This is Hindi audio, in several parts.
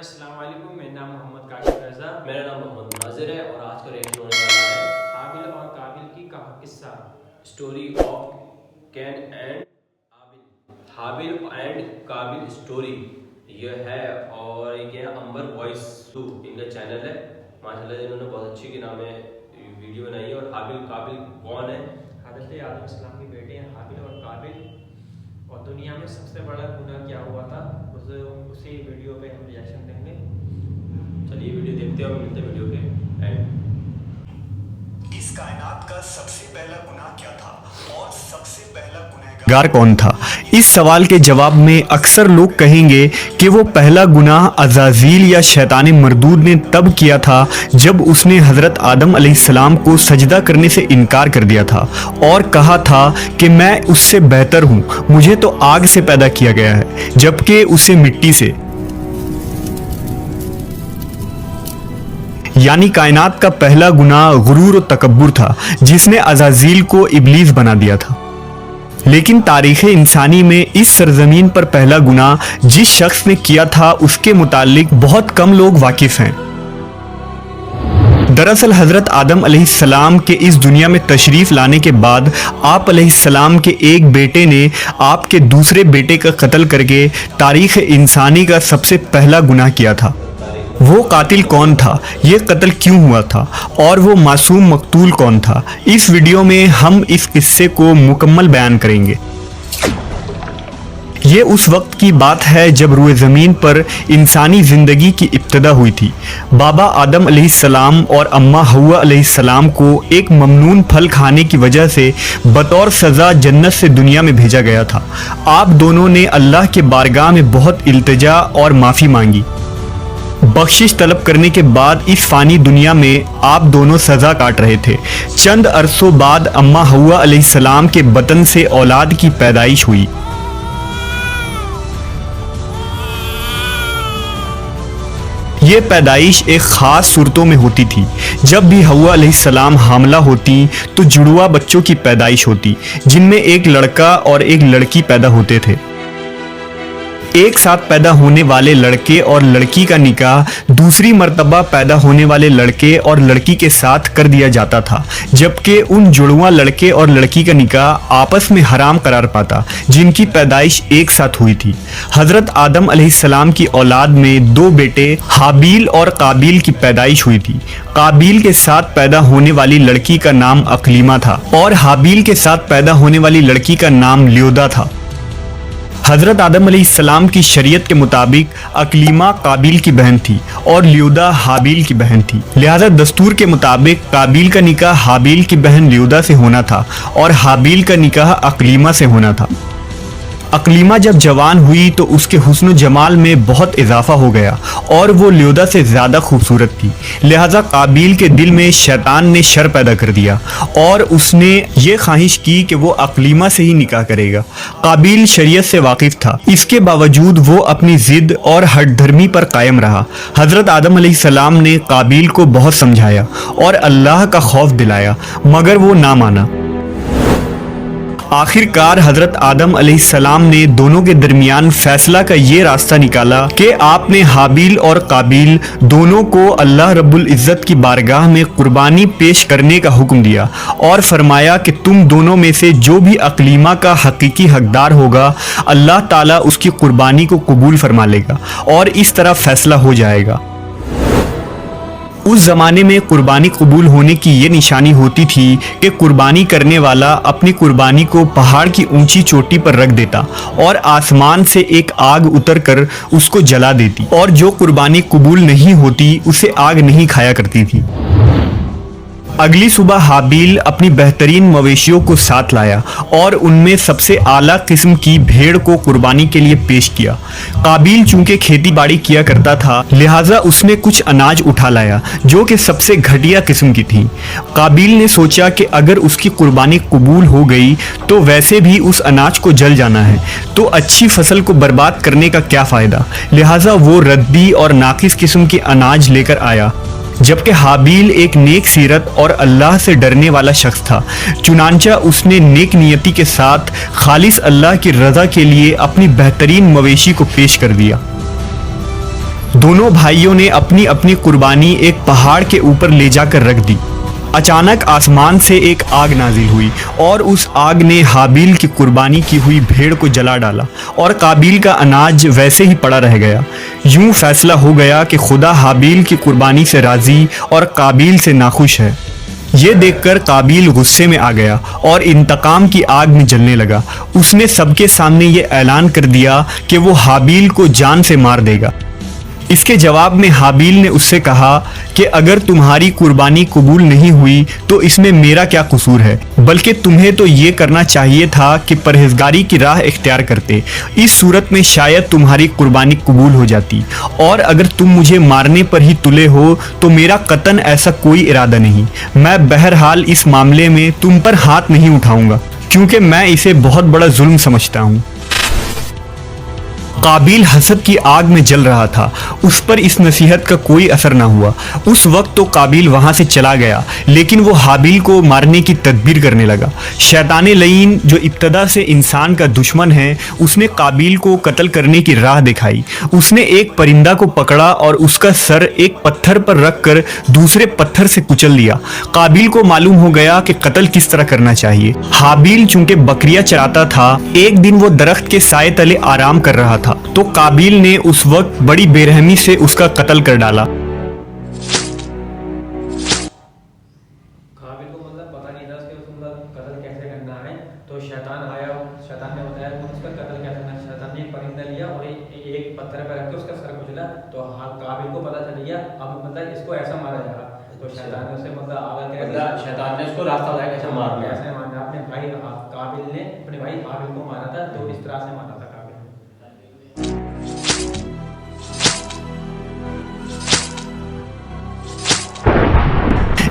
अस्सलाम वालेकुम। मेरा नाम मोहम्मद काशिफ रज़ा। मेरा नाम मोहम्मद नाजिर है और आज का रिएक्शन होने वाला है हाबिल और काबिल की किस्सा, story of can and Habil. Habil and काबिल स्टोरी ये है और ये है अंबर वॉइस 2 इनका चैनल है। माशाल्लाह इन्होंने बहुत अच्छी के नाम है वीडियो बनाई है। और हाबिल काबिल कौन है? हज़रत आदम अलैहिस्सलाम के बेटे हैं हाबिल और काबिल। और दुनिया में सबसे बड़ा गुनाह क्या हुआ था उसी वीडियो पे हम रिएक्शन देंगे। चलिए वीडियो देखते हैं और मिलते हैं वीडियो के एंड। इस कायनात का सबसे पहला गुनाह क्या था और सबसे पहला गुनहगार कौन था? इस सवाल के जवाब में अक्सर लोग कहेंगे कि वो पहला गुनाह अज़ाज़ील या शैतान मरदूद ने तब किया था जब उसने हज़रत आदम अलैहिस्सलाम को सजदा करने से इनकार कर दिया था और कहा था कि मैं उससे बेहतर हूँ, मुझे तो आग से पैदा किया गया है जबकि उसे मिट्टी से। यानी कायनात का पहला गुनाह गुरूर और तकब्बुर था जिसने अज़ाज़ील को इब्लीस बना दिया था। लेकिन तारीख़ इंसानी में इस सरज़मीन पर पहला गुनाह जिस शख्स ने किया था उसके मुतालिक बहुत कम लोग वाकिफ़ हैं। दरअसल हज़रत आदम अलैहिस्सलाम के इस दुनिया में तशरीफ़ लाने के बाद आप अलैहिस्सलाम के एक बेटे ने आपके दूसरे बेटे का कत्ल करके तारीख़ इंसानी का सबसे पहला गुनाह किया था। वो कातिल कौन था, ये कत्ल क्यों हुआ था और वो मासूम मकतूल कौन था, इस वीडियो में हम इस किस्से को मुकम्मल बयान करेंगे। ये उस वक्त की बात है जब रूए ज़मीन पर इंसानी ज़िंदगी की इब्तिदा हुई थी। बाबा आदम अलैहिस्सलाम और अम्मा हव्वा अलैहिस्सलाम को एक ममनून फल खाने की वजह से बतौर सज़ा जन्नत से दुनिया में भेजा गया था। आप दोनों ने अल्लाह के बारगाह में बहुत इल्तिजा और माफ़ी मांगी। बख्शिश तलब करने के बाद इस फ़ानी दुनिया में आप दोनों सज़ा काट रहे थे। चंद अरसों बाद अम्मा हव्वा अलैहिस्सलाम के बतन से औलाद की पैदाइश हुई। ये पैदाइश एक ख़ास सूरतों में होती थी। जब भी हव्वा अलैहिस्सलाम हामला होती तो जुड़वा बच्चों की पैदाइश होती जिनमें एक लड़का और एक लड़की पैदा होते थे। एक साथ पैदा होने वाले लड़के और लड़की का निकाह दूसरी मर्तबा पैदा होने वाले लड़के और लड़की के साथ कर दिया जाता था, जबकि उन जुड़वा लड़के और लड़की का निकाह आपस में हराम करार पाता जिनकी पैदाइश एक साथ हुई थी। हज़रत आदम अलैहिस्सलाम की औलाद में दो बेटे हाबिल और काबिल की पैदाइश हुई थी। काबिल के साथ पैदा होने वाली लड़की का नाम अकलीमा था और हाबिल के साथ पैदा होने वाली लड़की का नाम ल्योदा था। हज़रत आदम अलैहिस्सलाम की शरीयत के मुताबिक अकलीमा काबिल की बहन थी और ल्योदा हाबिल की बहन थी। लिहाजा दस्तूर के मुताबिक काबिल का निकाह हाबिल की बहन ल्योदा से होना था और हाबिल का निकाह अकलीमा से होना था। अकलीमा जब जवान हुई तो उसके हुस्न जमाल में बहुत इजाफा हो गया और वो ल्योदा से ज़्यादा खूबसूरत थी। लिहाजा काबिल के दिल में शैतान ने शर पैदा कर दिया और उसने ये ख्वाहिश की कि वो अकलीमा से ही निकाह करेगा। काबिल शरीयत से वाकिफ़ था, इसके बावजूद वो अपनी ज़िद और हठधर्मी पर कायम रहा। हज़रत आदम अलैहिस्सलाम ने काबिल को बहुत समझाया और अल्लाह का खौफ दिलाया मगर वो ना माना। आखिरकार हज़रत आदम अलैहिस्सलाम ने दोनों के दरमियान फ़ैसला का ये रास्ता निकाला कि आपने हाबिल और काबिल दोनों को अल्लाह रब्बुल इज़्ज़त की बारगाह में कुर्बानी पेश करने का हुक्म दिया और फरमाया कि तुम दोनों में से जो भी अकलीमा का हकीकी हकदार होगा अल्लाह ताला उसकी कुर्बानी को कबूल फरमा लेगा और इस तरह फ़ैसला हो जाएगा। उस ज़माने में कुर्बानी कबूल होने की ये निशानी होती थी कि कुर्बानी करने वाला अपनी कुर्बानी को पहाड़ की ऊंची चोटी पर रख देता और आसमान से एक आग उतरकर उसको जला देती और जो कुर्बानी कबूल नहीं होती उसे आग नहीं खाया करती थी। अगली सुबह हाबिल अपनी बेहतरीन मवेशियों को साथ लाया और उनमें सबसे आला किस्म की भेड़ को कुर्बानी के लिए पेश किया। काबिल चूंकि खेती बाड़ी किया करता था लिहाजा उसने कुछ अनाज उठा लाया जो कि सबसे घटिया किस्म की थी। काबिल ने सोचा कि अगर उसकी कुर्बानी कबूल हो गई तो वैसे भी उस अनाज को जल जाना है तो अच्छी फसल को बर्बाद करने का क्या फ़ायदा। लिहाजा वो रद्दी और नाकिस किस्म के अनाज लेकर आया। जबकि हाबिल एक नेक सीरत और अल्लाह से डरने वाला शख्स था, चुनांचा उसने नेक नियति के साथ खालिस अल्लाह की रज़ा के लिए अपनी बेहतरीन मवेशी को पेश कर दिया। दोनों भाइयों ने अपनी अपनी कुर्बानी एक पहाड़ के ऊपर ले जाकर रख दी। अचानक आसमान से एक आग नाजिल हुई और उस आग ने हाबिल की कुर्बानी की हुई भेड़ को जला डाला और काबिल का अनाज वैसे ही पड़ा रह गया। यूं फैसला हो गया कि खुदा हाबिल की कुर्बानी से राजी और काबिल से नाखुश है। ये देखकर काबिल गुस्से में आ गया और इंतकाम की आग में जलने लगा। उसने सबके सामने ये ऐलान कर दिया कि वो हाबिल को जान से मार देगा। इसके जवाब में हाबिल ने उससे कहा कि अगर तुम्हारी कुर्बानी कबूल नहीं हुई तो इसमें मेरा क्या कसूर है, बल्कि तुम्हें तो ये करना चाहिए था कि परहेजगारी की राह इख्तियार करते। इस सूरत में शायद तुम्हारी कुर्बानी कबूल हो जाती, और अगर तुम मुझे मारने पर ही तुले हो तो मेरा कतन ऐसा कोई इरादा नहीं। मैं बहरहाल इस मामले में तुम पर हाथ नहीं उठाऊंगा, क्योंकि मैं इसे बहुत बड़ा जुल्म समझता हूँ। काबिल हसद की आग में जल रहा था। उस पर इस नसीहत का कोई असर ना हुआ। उस वक्त तो काबिल वहां से चला गया, लेकिन वो हाबिल को मारने की तदबीर करने लगा। शैतान लईन, जो इब्तदा से इंसान का दुश्मन है, उसने काबिल को कत्ल करने की राह दिखाई। उसने एक परिंदा को पकड़ा और उसका सर एक पत्थर पर रखकर दूसरे पत्थर से कुचल दिया। काबिल को मालूम हो गया कि कत्ल किस तरह करना चाहिए। हाबिल चूंकि बकरियां चराता था, एक दिन वो दरख्त के साए तले आराम कर रहा था, तो काबिल ने उस वक्त बड़ी बेरहमी से उसका कत्ल कर डाला। काबिल को मतलब पता नहीं था कि उसका कत्ल कैसे करना है, तो शैतान आया, शैतान ने बताया कि उसका कत्ल कैसे करना है। शैतान ने एक परिंदा लिया और एक पत्थर पर रख के उसका सर कुचला, तो काबिल को पता चल गया अब मतलब इसको ऐसा मारा जाएगा। तो शैतान ने उसे मतलब शैतान ने उसको रास्ता बताया कैसे मारना है। कैसे मारना। अपने भाई काबिल ने अपने भाई हाबिल को मारा था, तो इस तरह से मारा था काबिल ने।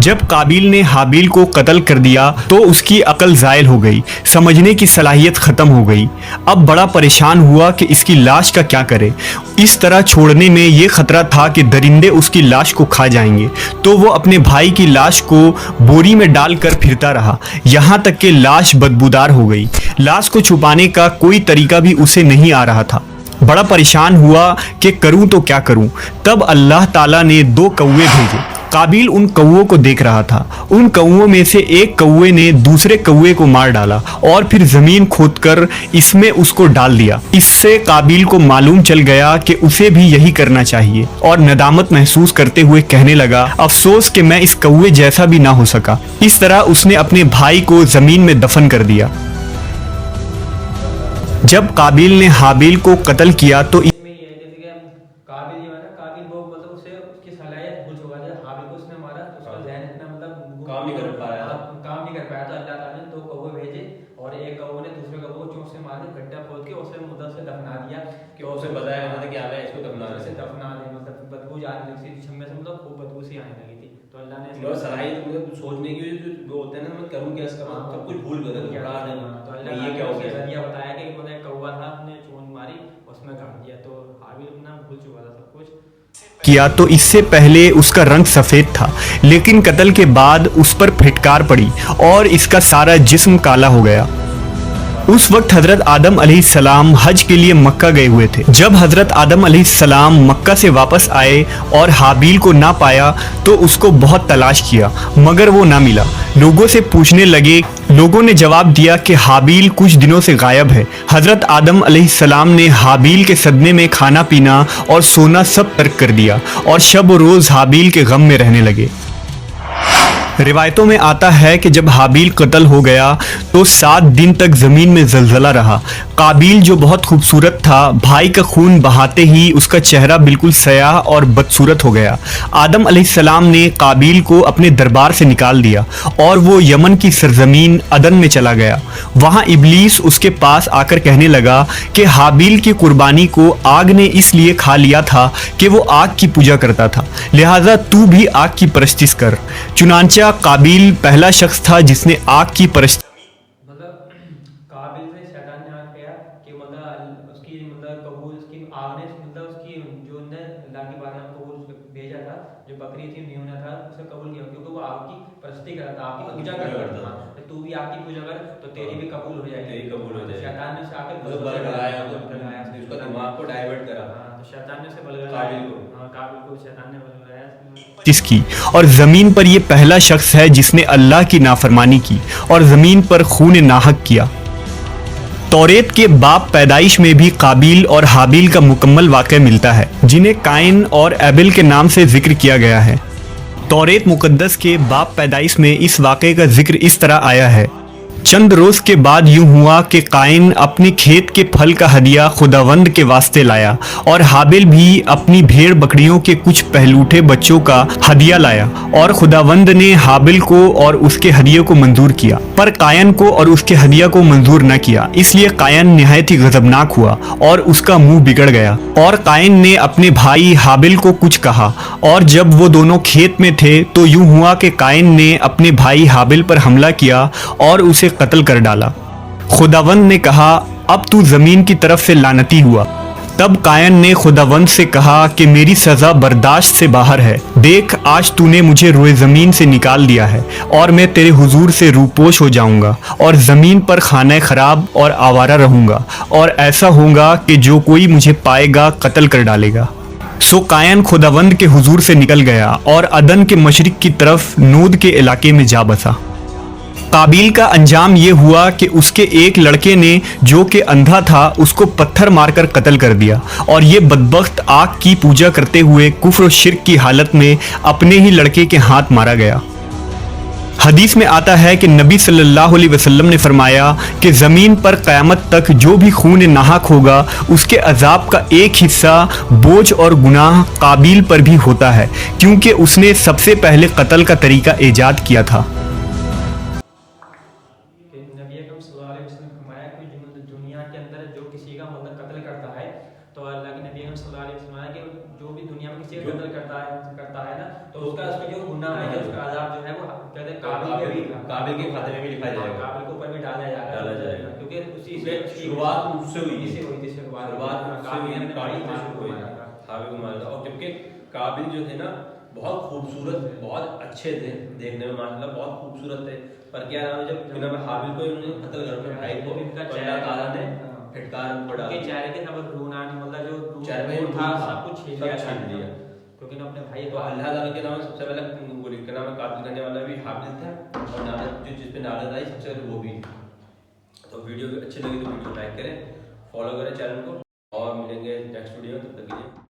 जब काबिल ने हाबिल को कत्ल कर दिया तो उसकी अकल ज़ायल हो गई, समझने की सलाहियत ख़त्म हो गई। अब बड़ा परेशान हुआ कि इसकी लाश का क्या करे। इस तरह छोड़ने में ये ख़तरा था कि दरिंदे उसकी लाश को खा जाएंगे, तो वो अपने भाई की लाश को बोरी में डालकर फिरता रहा, यहाँ तक कि लाश बदबूदार हो गई। लाश को छुपाने का कोई तरीका भी उसे नहीं आ रहा था। बड़ा परेशान हुआ कि करूं तो क्या करूं। तब अल्लाह ताला ने 2 कौवे भेजे। काबिल उन कौवों को देख रहा था। उन कौवों में से एक कौवे ने दूसरे कौवे को मार डाला और फिर जमीन खोदकर इसमें उसको डाल दिया। इससे काबिल को मालूम चल गया कि उसे भी यही करना चाहिए, और नदामत महसूस करते हुए कहने लगा, अफसोस कि मैं इस कौवे जैसा भी ना हो सका। इस तरह उसने अपने भाई को जमीन में दफन कर दिया। जब काबिल ने हाबिल को कत्ल किया तो इसमें ये है जैसे कि काबिल जो है ना, काबिल वो मतलब उसे उसकी सलाहियत भूल चुका है। हाबिल को उसने मारा तो उसका ज़हन इतना मतलब काम नहीं कर पाया। काम नहीं कर पाया, तो अल्लाह ताला ने 2 कौवे भेजे और एक कौवे ने दूसरे कौवे को चोंच से मार के गड्ढा खोद के उसे मुद्दा से दफना दिया कि तो उसे बताया गया था कि आगे इसको दफना उसे दफना दे। मतलब बदबू जाने लगी थी छम्मे से, मतलब खूब बदबू सी आने लगी थी, तो अल्लाह ने मतलब सलाहियत मतलब सोचने की जो वो होते हैं ना, मैं करूं क्या इसका, सब कुछ भूल गए थे। तो बड़ा नहीं, तो अल्लाह ये क्या हो गया। जरिया बताया कि मतलब एक कौवा था, उसने चोंच मारी उसमें काट दिया, तो हाबिल अपना भूल चुका था सब कुछ किया। तो इससे पहले उसका रंग सफ़ेद था, लेकिन कत्ल के बाद उस पर फिटकार पड़ी और इसका सारा जिस्म काला हो गया। उस वक्त हज़रत आदम अलैहिस्सलाम हज के लिए मक्का गए हुए थे। जब हज़रत आदम अलैहिस्सलाम मक्का से वापस आए और हाबिल को ना पाया तो उसको बहुत तलाश किया, मगर वो ना मिला। लोगों से पूछने लगे। लोगों ने जवाब दिया कि हाबिल कुछ दिनों से गायब है। हज़रत आदम अलैहिस्सलाम ने हाबिल के सदमे में खाना पीना और सोना सब तर्क कर दिया और शब रोज़ हाबिल के गम में रहने लगे। रिवायतों में आता है कि जब हाबिल कत्ल हो गया तो 7 दिन तक ज़मीन में जलजला रहा। काबिल जो बहुत खूबसूरत था, भाई का खून बहाते ही उसका चेहरा बिल्कुल सयाह और बदसूरत हो गया। आदम अलैहिस्सलाम ने काबिल को अपने दरबार से निकाल दिया और वो यमन की सरजमीन अदन में चला गया। वहाँ इब्लीस उसके पास आकर कहने लगा कि हाबिल की कुर्बानी को आग ने इसलिए खा लिया था कि वो आग की पूजा करता था, लिहाजा तू भी आग की परस्तिश कर। चुनांचा काबिल पहला शख्स था जिसने आग की परस्तिश। मतलब काबिल से शैतान ने हाथ किया कि मतलब उसकी मतलब कबूल उसकी आग ने मतलब उसकी जो ने अल्लाह की बात में कबूल भेजा था, जो बकरी थी मेमना था, उसे कबूल किया, क्योंकि वो आग की परस्ती करता था, आग की पूजा करता था। तो तू भी आग की पूजा कर तो तेरी भी कबूल हो जाएगी। तेरी कबूल हो जाएगी। शैतान ने उसे आकर उसका दिमाग को डाइवर्ट करा। तो शैतान ने उसे बलगलाया, काबिल को। हाँ काबिल को शैतान ने बलगलाया इसमें। जिसकी और ज़मीन पर ये पहला शख्स है जिसने अल्लाह की नाफरमानी की और ज़मीन पर खून नाहक किया। तौरेत के बाप पैदाइश में भी काबिल और हाबिल का मुकम्मल वाक़या मिलता है, जिन्हें काइन और एबिल के नाम से जिक्र किया गया है। तौरेत मुकद्दस के बाप पैदाइश में इस वाक़े का जिक्र इस तरह आया है। चंद रोज़ के बाद यूं हुआ कि काइन अपने खेत के फल का हदिया खुदावंद के वास्ते लाया और हाबिल भी अपनी भेड़ बकरियों के कुछ पहलूठे बच्चों का हदिया लाया, और खुदावंद ने हाबिल को और उसके हदिये को मंजूर किया, पर कायन को और उसके हदिया को मंजूर न किया। इसलिए कायन निहायत ही गजबनाक हुआ और उसका मुंह बिगड़ गया, और कायन ने अपने भाई हाबिल को कुछ कहा, और जब वो दोनों खेत में थे तो यूं हुआ कि कायन ने अपने भाई हाबिल पर हमला किया और उसे कत्ल कर डाला। खुदावंद ने कहा, अब तू जमीन की तरफ से लानती हुआ। तब कायन ने खुदावंद से कहा कि मेरी सज़ा बर्दाश्त से बाहर है। देख, आज तूने मुझे रोए ज़मीन से निकाल दिया है और मैं तेरे हुजूर से रूपोश हो जाऊंगा और ज़मीन पर खाना खराब और आवारा रहूंगा, और ऐसा होगा कि जो कोई मुझे पाएगा कत्ल कर डालेगा। सो कायन खुदावंद के हुजूर से निकल गया और अदन के मशरिक की तरफ नूद के इलाके में जा बसा। काबिल का अंजाम ये हुआ कि उसके एक लड़के ने, जो कि अंधा था, उसको पत्थर मारकर कत्ल कर दिया, और ये बदबख्त आग की पूजा करते हुए कुफ्र और शिर्क की हालत में अपने ही लड़के के हाथ मारा गया। हदीस में आता है कि नबी सल्लल्लाहु अलैहि वसल्लम ने फरमाया कि ज़मीन पर क़यामत तक जो भी खून नाहक होगा उसके अजाब का एक हिस्सा बोझ और गुनाह काबिल पर भी होता है, क्योंकि उसने सबसे पहले कत्ल का तरीका ईजाद किया था। दुनिया के अंदर जो किसी का मतलब कत्ल करता है, तो अल्लाह के नबी सल्लल्लाहु अलैहि वसल्लम ने कि जो भी दुनिया में किसी का कत्ल करता है ना, तो उसका जो गुनाह है, उसका अज़ाब जो है वो कहते हैं काबिल के खाते में भी लिखा जाएगा, काबिल के ऊपर भी डाला जाएगा, क्योंकि उसी से शुरुआत उससे हुई थी, शुरुआत काबिल ने भाई हाबिल को मारा था। और जबकि काबिल जो थे ना बहुत खूबसूरत, बहुत अच्छे थे देखने में, माशाल्लाह बहुत खूबसूरत थे, पर क्या नाम है, जब जनाब हाबिल को इन्होंने कत्ल कर दिया भाई को, इनका तो चेहरा अल्लाह ताला ने फिटकार पड़ा, के चेहरे के सब रूनानी मतलब जो चेहरे में था सब कुछ छीन लिया, क्योंकि ना अपने भाई तो अल्लाह ताला के नाम सबसे पहले गोली के नाम कातिल करने वाला भी हाबिल था, और नारद जो जिस पे नारद आई सबसे पहले वो भी। तो वीडियो अच्छी लगी तो वीडियो लाइक करें, फॉलो करें चैनल को, और मिलेंगे नेक्स्ट वीडियो में, तब तक के लिए।